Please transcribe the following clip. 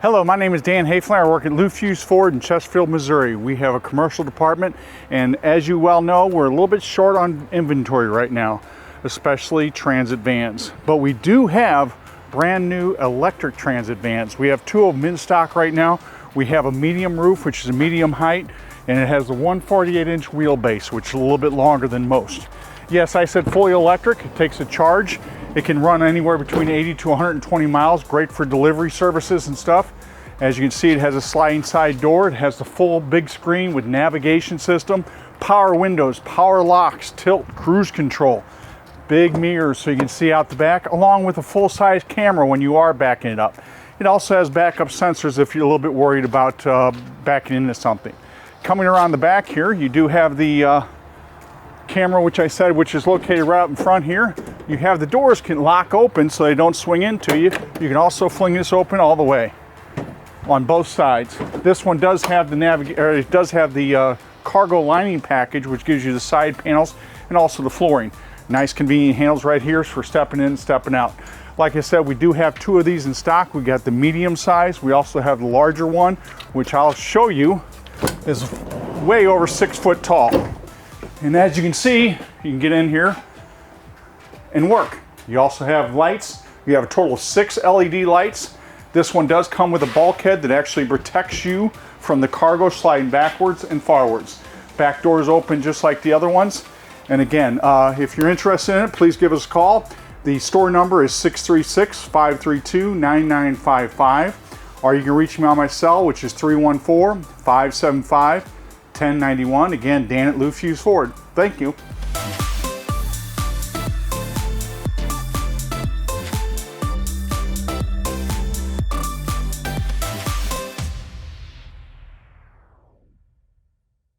Hello, my name is Dan Hayflin. I work at Lou Fusz Ford in Chesterfield, Missouri. We have a commercial department, and as you well know, we're a little bit short on inventory right now, especially transit vans. But we do have brand new electric transit vans. We have two of them in stock right now. We have a medium roof, which is a medium height, and it has a 148-inch wheelbase, which is a little bit longer than most. Yes, I said fully electric. It takes a charge. It can run anywhere between 80 to 120 miles. Great for delivery services and stuff. As you can see, it has a sliding side door. It has the full big screen with navigation system, power windows, power locks, tilt, cruise control, big mirrors so you can see out the back, along with a full-size camera when you are backing it up. It also has backup sensors if you're a little bit worried about backing into something. Coming around the back here, you do have the camera, which is located right up in front here. You have the doors can lock open so they don't swing into you. You can also fling this open all the way on both sides. This one does have the cargo lining package, which gives you the side panels and also the flooring. Nice convenient handles right here for stepping in and stepping out. Like I said, we do have two of these in stock. We got the medium size. We also have the larger one, which I'll show you is way over 6 foot tall. And as you can see, you can get in here and work. You also have lights. You have a total of 6 LED lights. This one does come with a bulkhead that actually protects you from the cargo sliding backwards and forwards. Back door is open just like the other ones. And again, if you're interested in it, please give us a call. The store number is 636-532-9955. Or you can reach me on my cell, which is 314-575-1091. Again, Dan at Lou Fusz Ford. Thank you.